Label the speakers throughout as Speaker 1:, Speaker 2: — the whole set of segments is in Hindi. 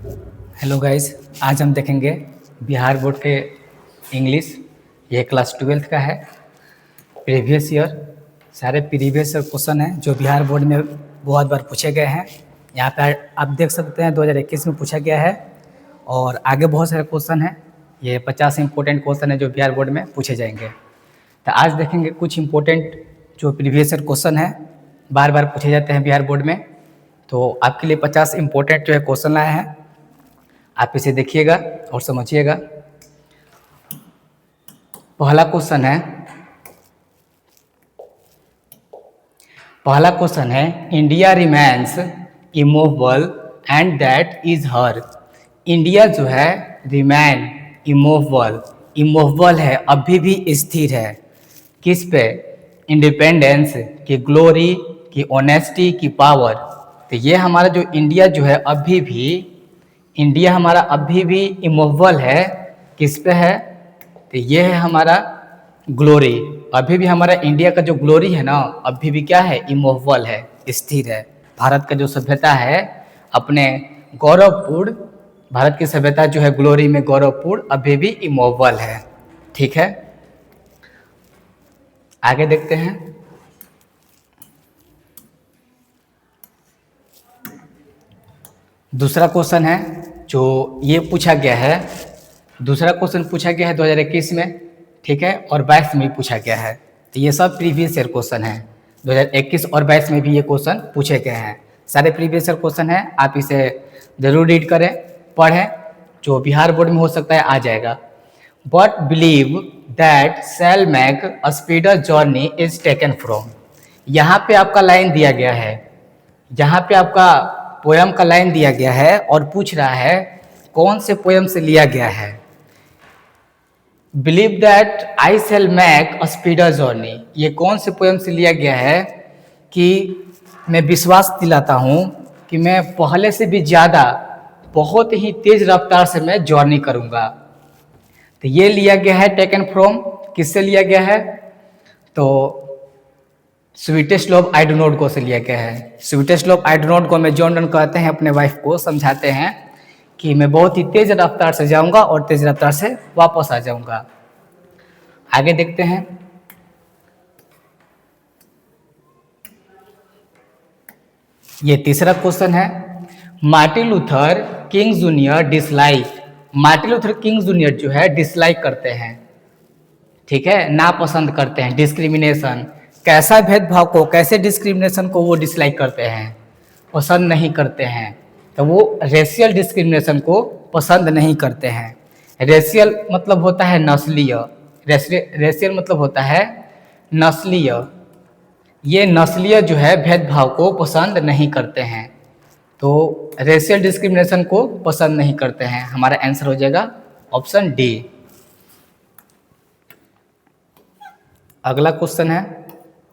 Speaker 1: हेलो गाइस, आज हम देखेंगे बिहार बोर्ड के इंग्लिश। ये क्लास 12th का है। प्रीवियस ईयर सारे प्रीवियस ईयर क्वेश्चन हैं जो बिहार बोर्ड में बहुत बार पूछे गए हैं। यहाँ पे आप देख सकते हैं 2021 में पूछा गया है और आगे बहुत सारे क्वेश्चन हैं। ये 50 इंपॉर्टेंट क्वेश्चन है जो बिहार बोर्ड में पूछे जाएंगे। तो आज देखेंगे कुछ इंपॉर्टेंट जो प्रीवियस ईयर क्वेश्चन है बार बार पूछे जाते हैं बिहार बोर्ड में। तो आपके लिए 50 इंपॉर्टेंट जो है क्वेश्चन लाए हैं, आप इसे देखिएगा और समझिएगा। पहला क्वेश्चन है India remains immovable and that is her. India जो है रिमेन इमूवेबल है, अभी भी स्थिर है। किस पे? इंडिपेंडेंस की, ग्लोरी की, ऑनेस्टी की, पावर। तो ये हमारा जो इंडिया जो है इंडिया हमारा अभी भी इमूवेबल है। किस पे है? तो ये है हमारा ग्लोरी। अभी भी हमारा इंडिया का जो ग्लोरी है ना, अभी भी क्या है? इमूवेबल है, स्थिर है। भारत का जो सभ्यता है अपने गौरवपूर्ण, भारत की सभ्यता जो है ग्लोरी में गौरवपूर्ण, अभी भी इमूवेबल है। ठीक है, आगे देखते हैं। दूसरा क्वेश्चन है जो ये पूछा गया है, दूसरा क्वेश्चन पूछा गया है 2021 में, ठीक है, और 22 में भी पूछा गया है। तो ये सब प्रीवियस ईयर क्वेश्चन है। 2021 और 22 में भी ये क्वेश्चन पूछे गए हैं। सारे प्रीवियस ईयर क्वेश्चन हैं, आप इसे जरूर रीड करें, पढ़ें। जो बिहार बोर्ड में हो सकता है आ जाएगा। But believe that shall make a speedier journey is taken from. यहाँ पे आपका लाइन दिया गया है, यहाँ पे आपका पोयम का लाइन दिया गया है और पूछ रहा है कौन से पोयम से लिया गया है। Believe that I shall make a speedier journey, ये कौन से पोयम से लिया गया है कि मैं विश्वास दिलाता हूँ कि मैं पहले से भी ज़्यादा बहुत ही तेज रफ्तार से मैं जर्नी करूँगा। तो ये लिया गया है टेकन फ्रॉम, किससे लिया गया है? तो sweetest love I do not go से लिया गया है। Sweetest love I do not go में जॉन डन कहते हैं अपने वाइफ को, समझाते हैं कि मैं बहुत ही तेज रफ्तार से जाऊंगा और तेज रफ्तार से वापस आ जाऊंगा। आगे देखते हैं। ये तीसरा क्वेश्चन है Martin Luther king junior dislike. Martin Luther king junior जो है डिसलाइक करते हैं, ठीक है, नापसंद करते हैं, डिस्क्रिमिनेशन। कैसा भेदभाव को, कैसे डिस्क्रिमिनेशन को वो डिसलाइक करते हैं, पसंद नहीं करते हैं? तो वो रेशियल डिस्क्रिमिनेशन को पसंद नहीं करते हैं। रेशियल मतलब होता है नस्लीय, रेशियल मतलब होता है नस्लीय। ये नस्लीय जो है भेदभाव को पसंद नहीं करते हैं, तो रेशियल डिस्क्रिमिनेशन को पसंद नहीं करते हैं। हमारा आंसर हो जाएगा ऑप्शन डी। अगला क्वेश्चन है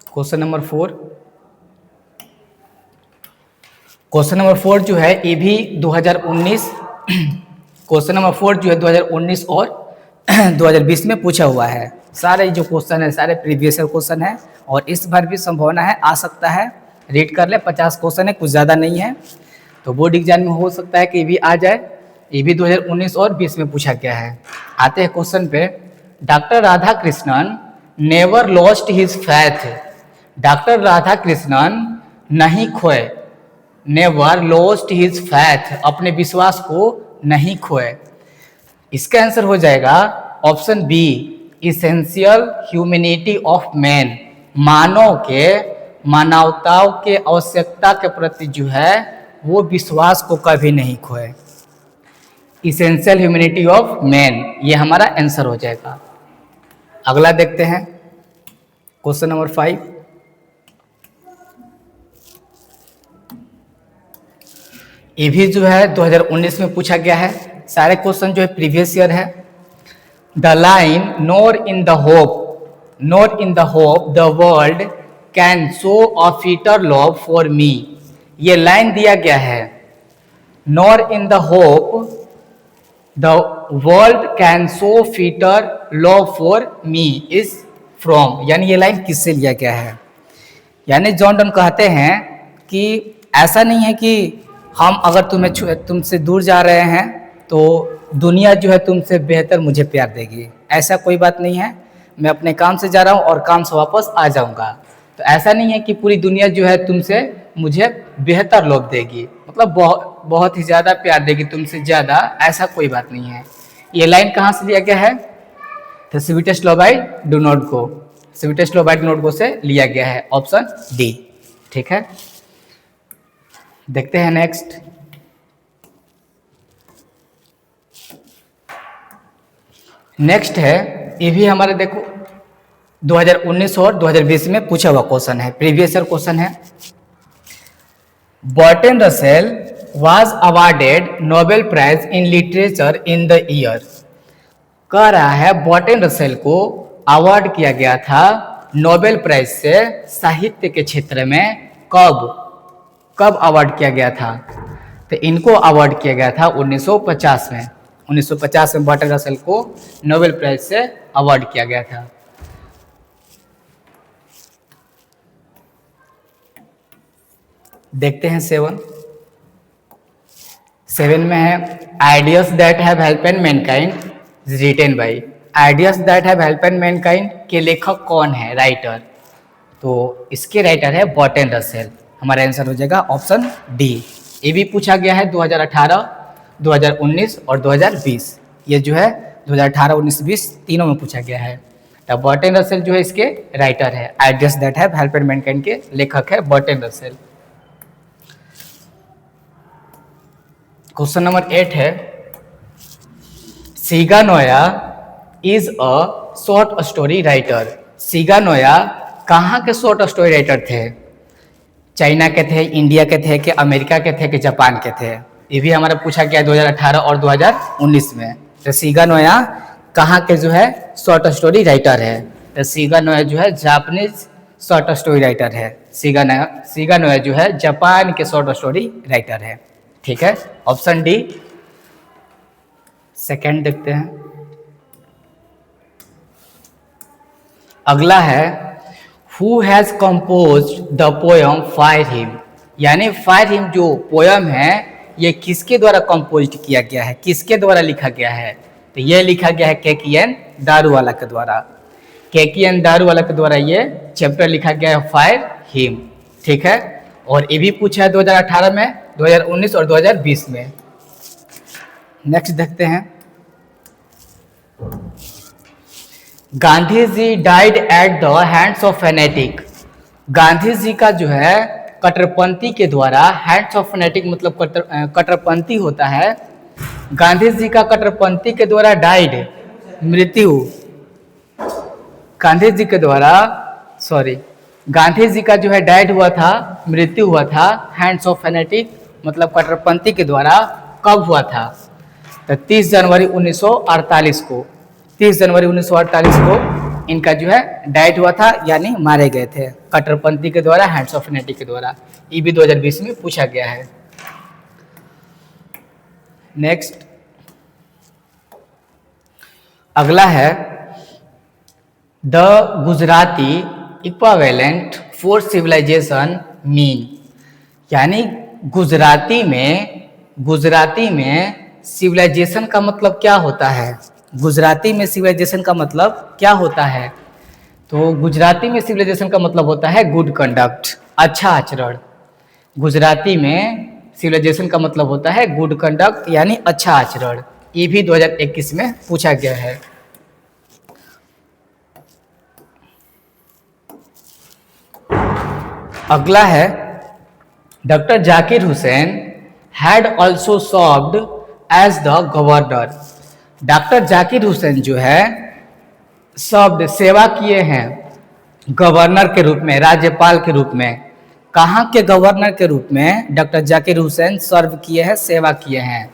Speaker 1: क्वेश्चन नंबर 4। क्वेश्चन नंबर 4 जो है ये भी 2019 क्वेश्चन नंबर 4 जो है 2019 और 2020 में पूछा हुआ है। सारे जो क्वेश्चन है सारे प्रीवियस ईयर क्वेश्चन है और इस बार भी संभावना है आ सकता है। रीड कर ले, 50 क्वेश्चन है, कुछ ज़्यादा नहीं है, तो बोर्ड एग्जाम में हो सकता है कि ये भी आ जाए। ये भी 2019 और 20 में पूछा गया है। आते हैं क्वेश्चन पे। Doctor Radha Krishnan never lost his faith. Doctor Radha Krishnan नहीं खोए, नेवर लॉस्ट हिज फेथ, अपने विश्वास को नहीं खोए। इसका आंसर हो जाएगा option B, essential humanity of man. मानव के, मानवताओं के आवश्यकता के प्रति जो है वो विश्वास को कभी नहीं खोए। इसेंशियल ह्यूमैनिटी ऑफ मैन, ये हमारा आंसर हो जाएगा। अगला देखते हैं क्वेश्चन नंबर 5। ये भी जो है 2019 में पूछा गया है। सारे क्वेश्चन जो है प्रीवियस ईयर है। The line nor in the hope the world can show a fitter love for me. ये लाइन दिया गया है, nor in the hope the world can show fitter love for me is from, यानी ये लाइन किससे लिया गया है? यानी जॉन डन कहते हैं कि ऐसा नहीं है कि हम अगर तुमसे दूर जा रहे हैं तो दुनिया जो है तुमसे बेहतर मुझे प्यार देगी, ऐसा कोई बात नहीं है। मैं अपने काम से जा रहा हूँ और काम से वापस आ जाऊँगा, तो ऐसा नहीं है कि पूरी दुनिया जो है तुमसे मुझे बेहतर लोभ देगी, मतलब बहुत ही ज़्यादा प्यार देगी तुमसे ज़्यादा, ऐसा कोई बात नहीं है। ये लाइन कहाँ से लिया गया है? The sweetest love I do not go, sweetest love I do not go से लिया गया है, ऑप्शन डी। ठीक है, देखते हैं नेक्स्ट। नेक्स्ट है, ये भी हमारे देखो 2019 और 2020 में पूछा हुआ क्वेश्चन है, प्रीवियस ईयर क्वेश्चन है। Bertrand Russell was awarded Nobel Prize in literature in the year. कह रहा है बर्टन रसेल को अवार्ड किया गया था नोबेल प्राइज से साहित्य के क्षेत्र में, कब अवार्ड किया गया था? तो इनको अवार्ड किया गया था 1950 में। 1950 में बर्टन रसेल को नोबेल प्राइज से अवार्ड किया गया था। देखते हैं 7 में है, ideas that have helped mankind written by. Ideas that have helped mankind के लेखक कौन है, राइटर? तो इसके राइटर है बर्टन रसेल। हमारा आंसर हो जाएगा ऑप्शन डी। ये भी पूछा गया है 2018, 2019 और 2020। ये जो है 2018, 19, 20 तीनों में पूछा गया है। तो बर्टन रसेल जो है इसके राइटर है। Ideas that have helped mankind के लेखक है बर्टन रसेल। क्वेश्चन नंबर 8 है, Shiga Naoya is a short story writer. Shiga Naoya कहाँ के शॉर्ट स्टोरी राइटर थे? चाइना के थे, इंडिया के थे, कि अमेरिका के थे, कि जापान के थे? ये भी हमारा पूछा गया 2018 और 2019 में। तो सिगा नोया कहाँ के जो है शॉर्ट स्टोरी राइटर है? तो सिगा नोया जो है जापानीज शॉर्ट स्टोरी राइटर है। सिगा नोया जो है जापान के शॉर्ट स्टोरी राइटर है। ठीक है, ऑप्शन डी। सेकंड देखते हैं। अगला है, who has composed the poem fire him. यानी फायर हिम जो पोयम है ये किसके द्वारा कंपोज किया गया है, किसके द्वारा लिखा गया है? तो ये लिखा गया है केकेएन दारूवाला के द्वारा। केकेएन दारूवाला के द्वारा ये चैप्टर लिखा गया है फायर हिम। ठीक है, और ये भी पूछा है 2018 में, 2019 और 2020 में। नेक्स्ट देखते हैं, Gandhi ji died at the hands of fanatic. Gandhi ji का जो है कट्टरपंथी के द्वारा, हैंड्स ऑफ फैनेटिक मतलब कट्टरपंथी होता है। गांधी जी का कट्टरपंथी के द्वारा डाइड, मृत्यु, गांधी जी के द्वारा गांधी जी का जो है डाइड हुआ था, मृत्यु हुआ था, हैंड्स ऑफ फैनेटिक मतलब कट्टरपंथी के द्वारा, कब हुआ था? तो 30 जनवरी 1948 को, 30 जनवरी 1948 को इनका जो है डाइड हुआ था, यानी मारे गए थे कट्टरपंथी के द्वारा, हैंड्स ऑफ फैनेटिक के द्वारा। ये भी 2020 में पूछा गया है। नेक्स्ट अगला है, the Gujarati equivalent for civilisation mean. यानी गुजराती में सिविलाइजेशन का मतलब क्या होता है? गुजराती में सिविलाइजेशन का मतलब क्या होता है? तो गुजराती में सिविलाइजेशन का मतलब होता है गुड कंडक्ट, अच्छा आचरण। गुजराती में सिविलाइजेशन का मतलब होता है गुड कंडक्ट यानी अच्छा आचरण। ये भी 2021 में पूछा गया है। अगला है, doctor Zakir Hussain had also served as the governor. Doctor Zakir Hussain जो है सेवा किए हैं गवर्नर के रूप में, राज्यपाल के रूप में। कहाँ के गवर्नर के रूप में डॉक्टर जाकिर हुसैन सर्व किए हैं, सेवा किए हैं?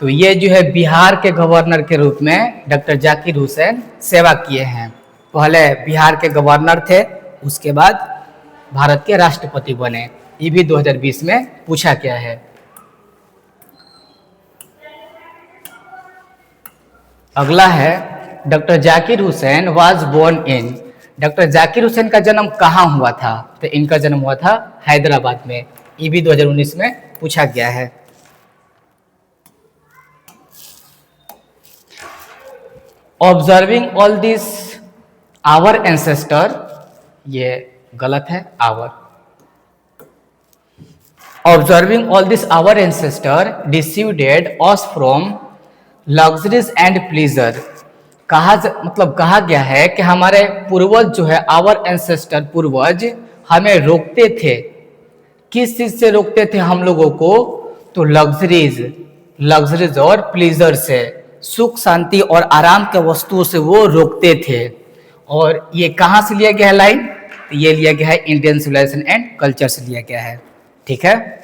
Speaker 1: तो ये जो है बिहार के गवर्नर के रूप में डॉक्टर जाकिर हुसैन सेवा किए हैं। पहले बिहार के गवर्नर थे, उसके बाद भारत के राष्ट्रपति बने। ये भी 2020 में पूछा गया है। अगला है, doctor Zakir Hussain was born in. Doctor Zakir Hussain का जन्म कहाँ हुआ था? तो इनका जन्म हुआ था हैदराबाद में। ये भी 2019 में पूछा गया है। Observing all this our ancestor, ये गलत है, our. Observing all this our ancestor decided us from luxuries and pleasure. मतलब कहा गया है कि हमारे पूर्वज जो है, आवर एंसेस्टर पूर्वज हमें रोकते थे। किस चीज से रोकते थे हम लोगों को? तो लग्जरीज और प्लीजर से, सुख शांति और आराम के वस्तुओं से वो रोकते थे। और ये कहाँ से लिया गया है लाइन? तो ये लिया गया है इंडियन सिविलाइजेशन एंड कल्चर से लिया गया है। ठीक है,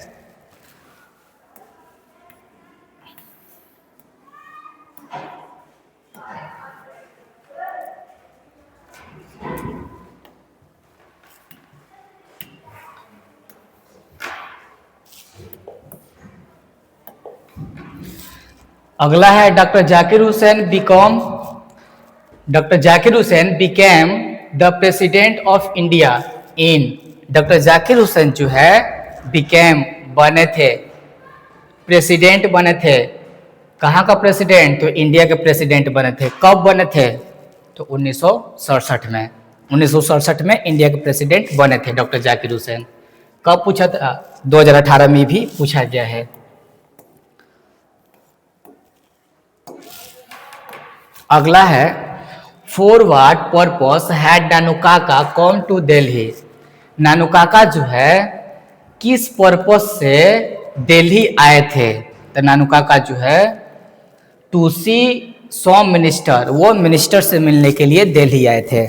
Speaker 1: अगला है doctor Zakir Hussain became the president of India in. Doctor Zakir Hussain जो है बिकेम बने थे, प्रेसिडेंट बने थे। कहाँ का प्रेसिडेंट? तो इंडिया के प्रेसिडेंट बने थे। कब बने थे? तो 1967 में। 1967 में इंडिया के प्रेसिडेंट बने थे डॉक्टर जाकिर हुसैन। कब पूछा था? 2018 में भी पूछा गया है। अगला है फॉर व्हाट पर्पस हैड नानू काका कम टू दिल्ली। नानू काका जो है किस पर्पस से दिल्ली आए थे? तो नानू काका जो है टू सी सॉम मिनिस्टर, वो मिनिस्टर से मिलने के लिए दिल्ली आए थे।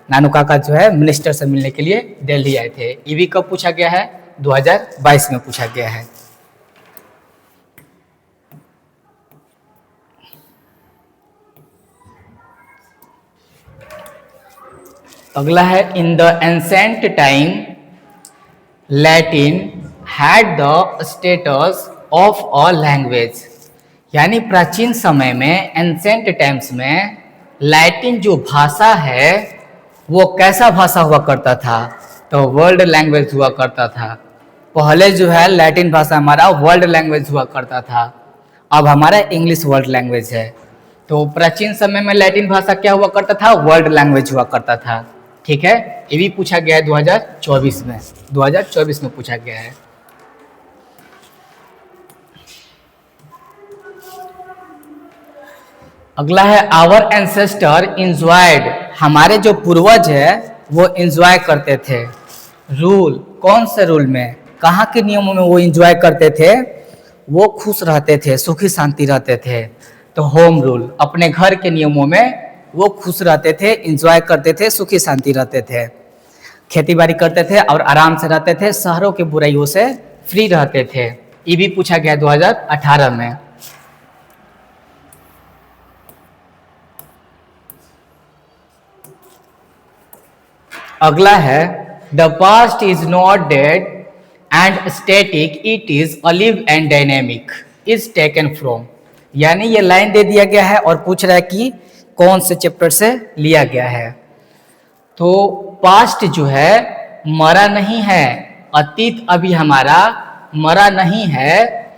Speaker 1: नानू काका जो है मिनिस्टर से मिलने के लिए दिल्ली आए थे। ये भी कब पूछा गया है? 2022 में पूछा गया है। अगला है in the ancient time Latin had the status of a language. यानी प्राचीन समय में, एंसेंट टाइम्स में, लैटिन जो भाषा है वो कैसा भाषा हुआ करता था? तो वर्ल्ड लैंग्वेज हुआ करता था। पहले जो है लैटिन भाषा हमारा वर्ल्ड लैंग्वेज हुआ करता था, अब हमारा इंग्लिश वर्ल्ड लैंग्वेज है। तो प्राचीन समय में लैटिन भाषा क्या हुआ करता था? वर्ल्ड लैंग्वेज हुआ करता था। ठीक है, ये भी पूछा गया है 2024 में। 2024 में पूछा गया है। अगला है आवर एंसेस्टर इंजॉयड। हमारे जो पूर्वज है वो इंजॉय करते थे। रूल, कौन से रूल में, कहाँ के नियमों में वो इंजॉय करते थे? वो खुश रहते थे, सुखी शांति रहते थे। तो होम रूल, अपने घर के नियमों में वो खुश रहते थे, इंजॉय करते थे, सुखी शांति रहते थे, खेती बाड़ी करते थे और आराम से रहते थे, शहरों के बुराइयों से फ्री रहते थे। ये भी पूछा गया 2018 में। अगला है the past is not dead and static, it is अलिव and dynamic, is taken from. यानी ये लाइन दे दिया गया है और पूछ रहा है कि कौन से चैप्टर से लिया गया है। तो पास्ट जो है मरा नहीं है, अतीत अभी हमारा मरा नहीं है,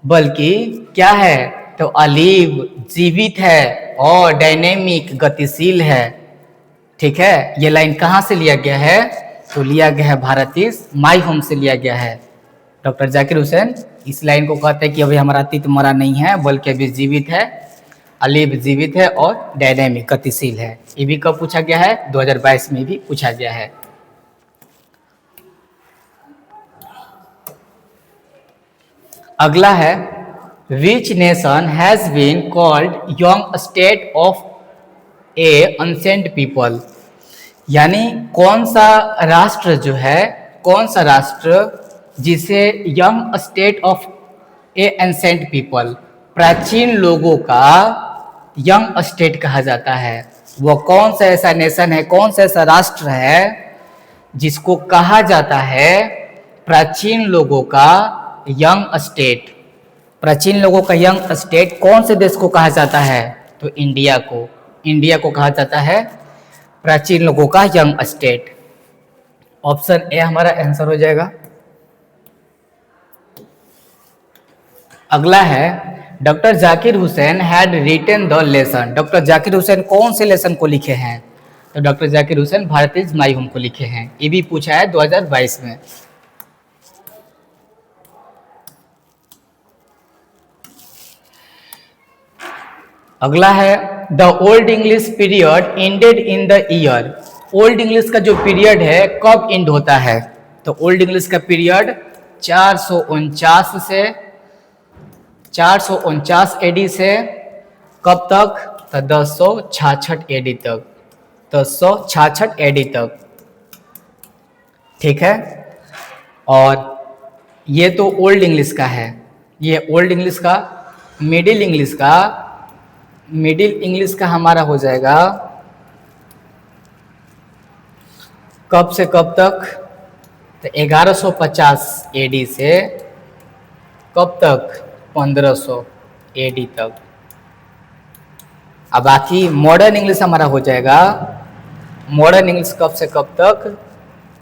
Speaker 1: बल्कि क्या है? तो अलीव, जीवित है, और डायनेमिक, गतिशील है। ठीक है, ये लाइन कहाँ से लिया गया है? तो लिया गया है भारतीज माई होम से लिया गया है। डॉक्टर जाकिर हुसैन इस लाइन को कहते हैं कि अभी हमारा अतीत मरा नहीं है, बल्कि अभी जीवित है, अलीब जीवित है और डायनेमिक, गतिशील है। ये भी कब पूछा गया है? 2022 में भी पूछा गया है। अगला है which nation has been called young state of a ancient people. यानी कौन सा राष्ट्र जो है, कौन सा राष्ट्र जिसे young state of a ancient people, प्राचीन लोगों का यंग स्टेट कहा जाता है? वो कौन सा ऐसा नेशन है, कौन सा ऐसा राष्ट्र है जिसको कहा जाता है प्राचीन लोगों का यंग स्टेट? प्राचीन लोगों का यंग स्टेट कौन से देश को कहा जाता है? तो इंडिया को। इंडिया को कहा जाता है प्राचीन लोगों का यंग स्टेट। ऑप्शन ए हमारा आंसर हो जाएगा। अगला है doctor Zakir Hussain had written the lesson. Doctor Zakir Hussain कौन से लेसन को लिखे हैं? तो doctor Zakir Hussain Bharat is my home को लिखे हैं। ये भी पूछा है 2022 में। अगला है the old English period ended in the year. Old English का जो पीरियड है कब एंड होता है? तो ओल्ड इंग्लिश का पीरियड 449 एडी से कब तक? तो 1066 एडी तक। 1066 एडी तक, ठीक है। और ये तो ओल्ड इंग्लिश का है, ये ओल्ड इंग्लिश का। मिडिल इंग्लिश का हमारा हो जाएगा कब से कब तक? तो 1150 एडी से कब तक? 1500 एडी तक। अब बाकी मॉडर्न इंग्लिश हमारा हो जाएगा, मॉडर्न इंग्लिश कब से कब तक?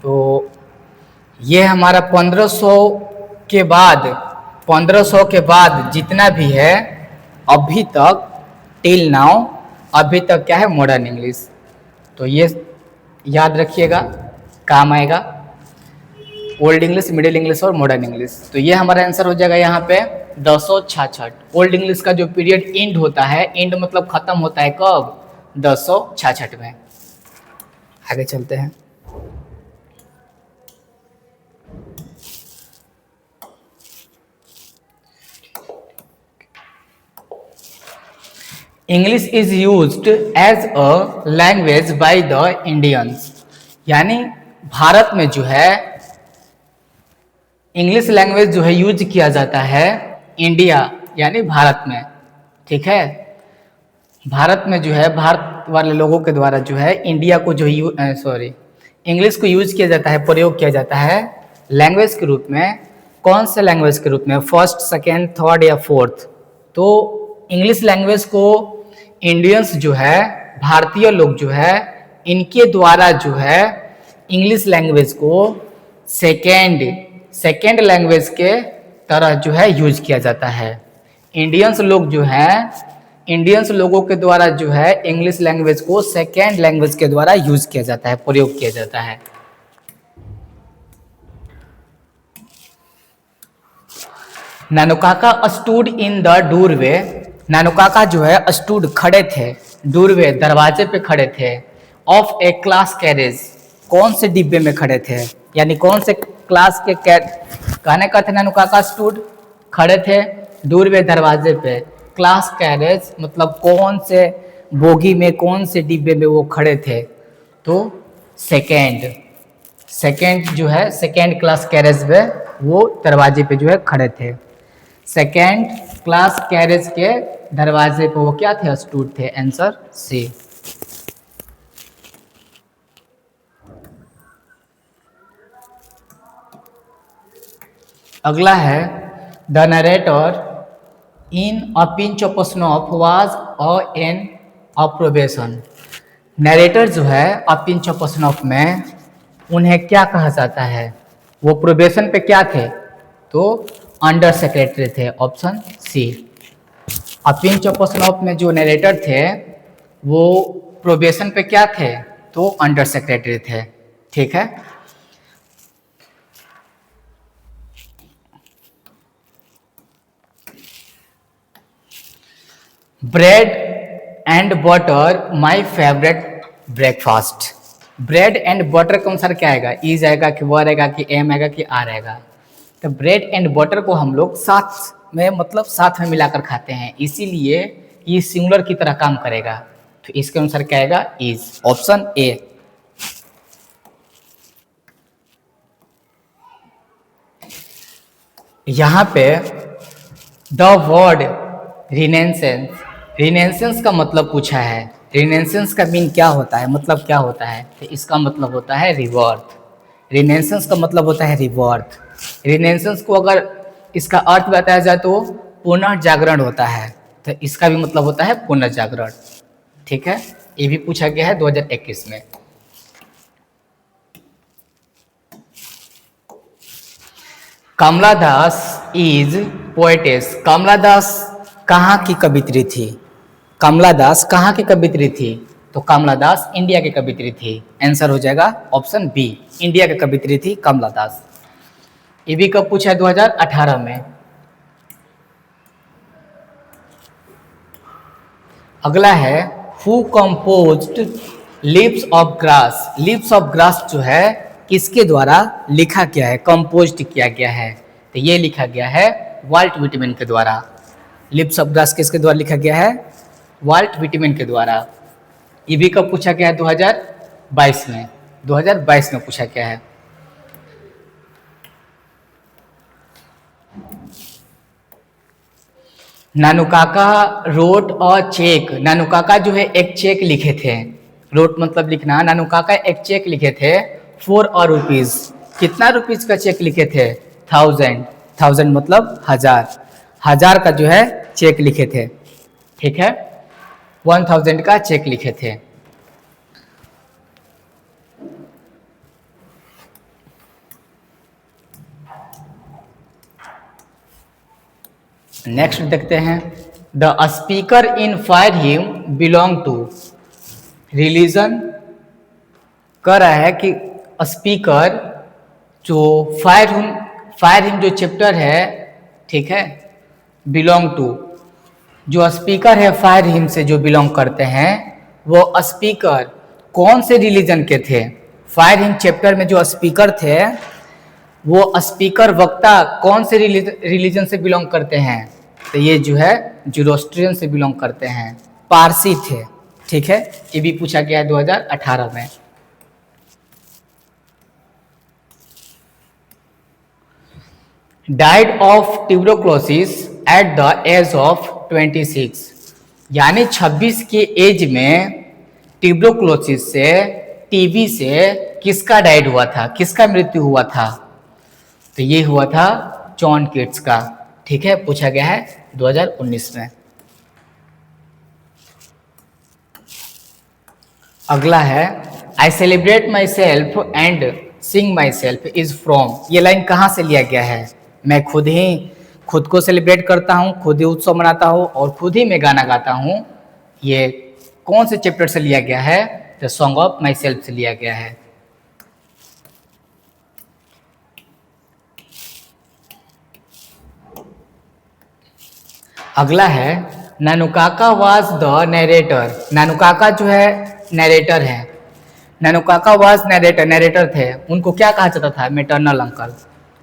Speaker 1: तो ये हमारा 1500 के बाद जितना भी है अभी तक, टिल नाउ, अभी तक क्या है? Modern English. तो ये याद रखिएगा, काम आएगा। ओल्ड इंग्लिश, मिडिल इंग्लिश और मॉडर्न इंग्लिश। तो ये हमारा आंसर हो जाएगा यहाँ पे 1066। ओल्ड इंग्लिश का जो पीरियड एंड होता है, एंड मतलब खत्म होता है कब? 1066 में। आगे चलते हैं। English is used as a language by the Indians. यानी भारत में जो है इंग्लिश लैंग्वेज जो है यूज किया जाता है इंडिया यानी भारत में, ठीक है। भारत में जो है, भारत वाले लोगों के द्वारा जो है इंडिया को जो इंग्लिश को यूज किया जाता है, प्रयोग किया जाता है लैंग्वेज के रूप में। कौन से लैंग्वेज के रूप में? फर्स्ट, सेकेंड, थर्ड या फोर्थ? तो इंग्लिश लैंग्वेज को इंडियंस जो है, भारतीय लोग जो है, इनके द्वारा जो है इंग्लिश लैंग्वेज को सेकेंड लैंग्वेज के तरह जो है यूज किया जाता है। इंडियंस लोग जो हैं, इंडियंस लोगों के द्वारा जो है इंग्लिश लैंग्वेज को सेकेंड लैंग्वेज के द्वारा यूज किया जाता है, प्रयोग किया जाता है। नानुकाका स्टूड इन द डोरवे। नानुकाका जो है स्टूड खड़े थे, डोरवे दरवाजे पे खड़े थे, ऑफ ए क्लास कैरेज। कौन से डिब्बे में खड़े थे? यानी कौन से क्लास के कहने का थे नानुकाका स्टूड खड़े थे डोरवे दरवाजे पे, क्लास कैरेज मतलब कौन से बोगी में, कौन से डिब्बे में वो खड़े थे? तो सेकेंड जो है, सेकेंड क्लास कैरेज में वो दरवाजे पे जो है खड़े थे। सेकेंड क्लास कैरेज के दरवाजे पे वो क्या थे? स्टूड थे। Answer C. अगला है the narrator in a pinch of snuff was an approbation. Narrator जो है अ पिंच ऑफ स्नॉफ में उन्हें क्या कहा जाता है? वो प्रोबेशन पे क्या थे? तो अंडर सेक्रेटरी थे। Option C. A pinch of snuff में जो नरेटर थे वो प्रोबेशन पे क्या थे? तो अंडर सेक्रेटरी थे, ठीक है। Bread and butter my favourite breakfast. Bread and butter के अनुसार क्या आएगा? इज आएगा कि वर आएगा कि एम आएगा कि आर आएगा? तो ब्रेड एंड बटर को हम लोग साथ में, मतलब साथ में मिलाकर खाते हैं, इसीलिए ये सिंगुलर की तरह काम करेगा। तो इसके अनुसार क्या आएगा? इज। Option A. यहाँ पे द वर्ड रिनेसेंस, रिनेसेंस का मतलब पूछा है। रिनेसेंस का मीन क्या होता है, मतलब क्या होता है? तो इसका मतलब होता है रिवर्थ। रिनेसेंस का मतलब होता है रिवर्थ। रिनेसेंस को अगर इसका अर्थ बताया जाए तो पुनर्जागरण होता है, तो इसका भी मतलब होता है पुनर्जागरण, ठीक है। ये भी पूछा गया है 2021 में। कमला दास इज पोएटेस। कमला दास कहाँ की कवित्री थी? कमला दास कहाँ की कवित्री थी? तो कमला दास इंडिया की कवित्री थी। आंसर हो जाएगा ऑप्शन बी, इंडिया की कवित्री थी कमला दास। ये भी कब पूछा है? 2018 में। अगला है who composed lips of grass. Lips of grass जो है किसके द्वारा लिखा गया है, कंपोज्ड किया गया है? तो ये लिखा गया है वाल्ट व्हिटमैन के द्वारा। लिप्स ऑफ ग्रास किसके द्वारा लिखा गया है? वाल्ट व्हिटमैन के द्वारा। ये भी कब पूछा गया है? 2022 में। 2022 में पूछा गया है। नानुकाका रोट और चेक। नानुकाका जो है एक चेक लिखे थे। रोट मतलब लिखना। नानुकाका एक चेक लिखे थे फॉर अ रुपीज। कितना रुपीज का चेक लिखे थे? 1000। 1000 मतलब 1000। 1000 का जो है चेक लिखे थे। ठीक है, 1000 का चेक लिखे थे। नेक्स्ट देखते हैं। The speaker in fire him belong to. Religion कह रहा है कि स्पीकर जो फायर हिम जो चैप्टर है, ठीक है, बिलोंग टू, जो स्पीकर है फायर हिम से जो बिलोंग करते हैं, वो स्पीकर कौन से रिलीजन के थे? फायर हिम चैप्टर में जो स्पीकर थे वो स्पीकर वक्ता कौन से रिलीजन से बिलोंग करते हैं? तो ये जो है ज़ोरोस्ट्रियन से बिलोंग करते हैं, पारसी थे। ठीक है, ये भी पूछा गया है 2018 में। Died of tuberculosis at the age of 26। यानी 26 के एज में ट्यूबरक्लोसिस से, टीबी से किसका डाइड हुआ था, किसका मृत्यु हुआ था? तो ये हुआ था जॉन कीट्स का। ठीक है, पूछा गया है 2019 में। अगला है आई celebrate myself and sing my self is from. ये लाइन कहाँ से लिया गया है? मैं खुद को सेलिब्रेट करता हूँ, खुद ही उत्सव मनाता हूँ और खुद ही मैं गाना गाता हूँ। ये कौन से चैप्टर से लिया गया है? The song of my self से लिया गया है। अगला है नानुकाका वाज द नरेटर। नानुकाका जो है नरेटर है। नानुकाका वाज नरेटर, नरेटर थे। उनको क्या कहा जाता था? Maternal uncle.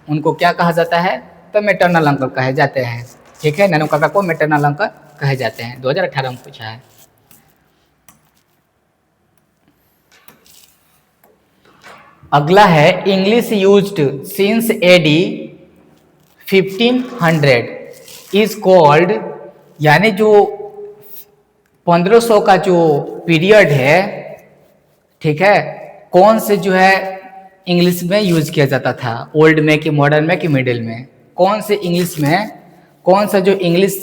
Speaker 1: उनको क्या कहा जाता है? तो मैटरनल अंकल कहे जाते हैं। ठीक है, नानुकाका को मैटरनल अंकल कहे जाते हैं। 2018 में पूछा है। अगला है English used since AD 1500 is called. यानी जो 1500 का जो पीरियड है, ठीक है, कौन से जो है इंग्लिश में यूज किया जाता था? ओल्ड में कि मॉडर्न में कि मिडिल में? कौन से इंग्लिश में, कौन सा जो इंग्लिश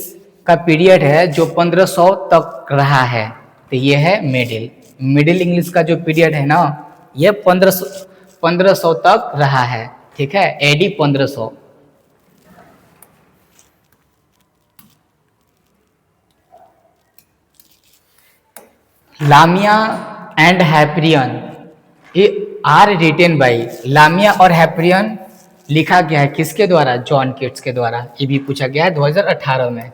Speaker 1: का पीरियड है जो 1500 तक रहा है? तो ये है मिडिल। मिडिल इंग्लिश का जो पीरियड है ना, ये 1500 तक रहा है। ठीक है, AD 1500। Lamia and Hyperion are written by. Lamia और हैप्रियन लिखा गया है किसके द्वारा? जॉन कीट्स के द्वारा। ये भी पूछा गया है 2018 में।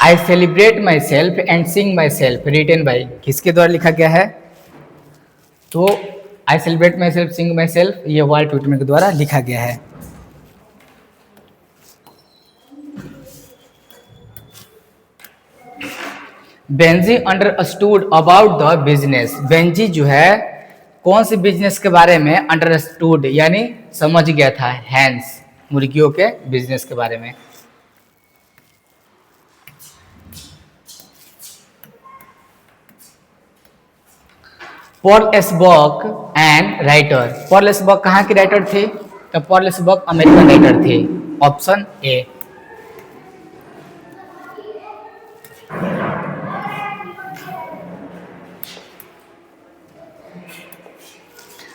Speaker 1: I celebrate myself and sing myself written by किसके द्वारा लिखा गया है? तो I celebrate myself sing myself ये वाल्ट व्हिटमैन के द्वारा लिखा गया है। Benji understood about the business. Benji जो है कौन से बिजनेस के बारे में अंडरस्टूड यानी समझ गया था? हैंस, मुर्गियों के बिजनेस के बारे में। Paul Esberg and writer. Paul Esberg कहाँ के राइटर थे? तो पॉल एसबर्ग अमेरिकन राइटर थे। Option A.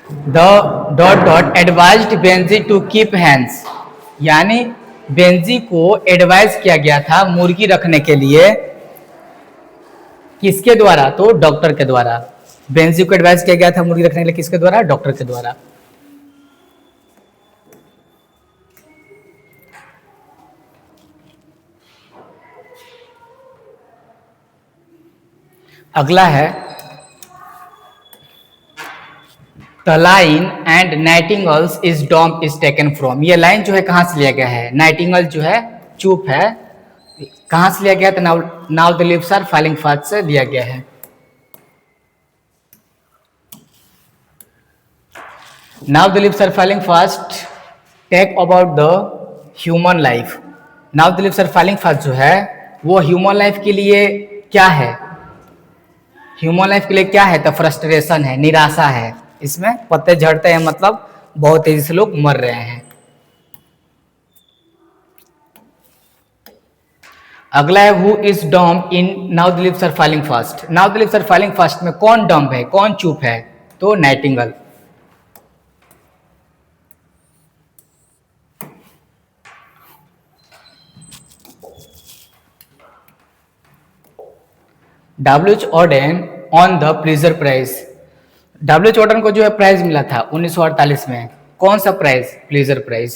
Speaker 1: The dot dot advised Benji to keep hands, यानी बेंजी को एडवाइज किया गया था मुर्गी रखने के लिए, किसके द्वारा? तो डॉक्टर के द्वारा। बेंजी को एडवाइज किया गया था मुर्गी रखने के लिए किसके द्वारा? डॉक्टर के द्वारा। अगला है the line and nightingales is dumb is taken from. ये लाइन जो है कहां से लिया गया है? नाइटिंगल जो है चुप है, कहां से लिया गया? तो now the leaves are falling fast से लिया गया है। Now the leaves are falling fast talk about the human life. Now the leaves are falling fast जो है वो ह्यूमन लाइफ के लिए क्या है? ह्यूमन लाइफ के लिए क्या है? तो फ्रस्ट्रेशन है, निराशा है। इसमें पत्ते झड़ते हैं मतलब बहुत तेजी से लोग मर रहे हैं। अगला है who is dumb in now the leaves are falling fast. Now the leaves are falling fast में कौन डम्ब है, कौन चुप है? तो nightingale. W H Auden on the Pulitzer prize. W H Auden को जो है प्राइज मिला था 1948 में, कौन सा prize? Pulitzer prize.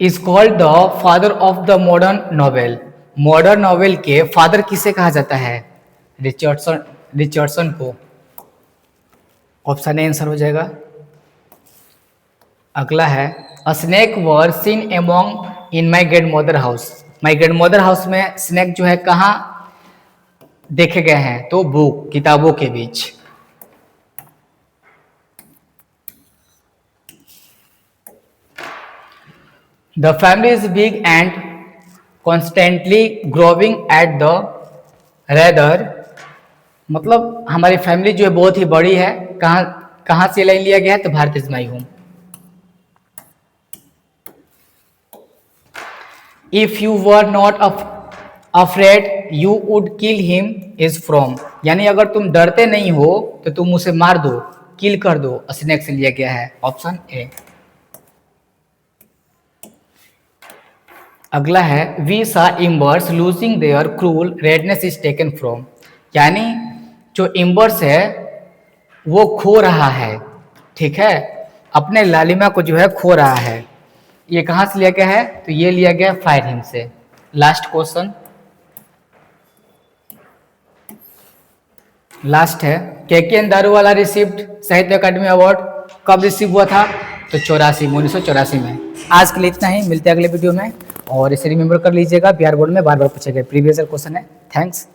Speaker 1: Is called the father of the modern novel. Modern novel के फादर किसे कहा जाता है? रिचर्डसन को। ऑप्शन ए आंसर हो जाएगा। अगला है अ snake were seen among in my grand mother house. My grand mother house में स्नेक जो है कहाँ देखे गए हैं? तो बुक, किताबों के बीच। The family is big and constantly growing at the rather, मतलब हमारी फैमिली जो है बहुत ही बड़ी है। कहाँ कहाँ से लाइन लिया गया है? तो Bharat is my home. If you were not afraid you would kill him is from, यानी अगर तुम डरते नहीं हो तो तुम उसे मार दो, किल कर दो। स्नेक से लिया गया है, ऑप्शन ए। अगला है we saw embers losing their cruel redness is taken from, यानी जो इम्बर्स है वो खो रहा है, ठीक है, अपने लालिमा को जो है खो रहा है। ये कहाँ से लिया गया है? तो ये लिया गया फायर हिम से। लास्ट क्वेश्चन, लास्ट है केकेएन दारूवाला रिसीव्ड साहित्य अकादमी अवार्ड कब रिसीव हुआ था? तो 1984 में। आज के लिए इतना ही, मिलते हैं अगले वीडियो में। और इसे रिमेंबर कर लीजिएगा, बिहार बोर्ड में बार बार पूछे गए प्रीवियस ईयर क्वेश्चन है। थैंक्स।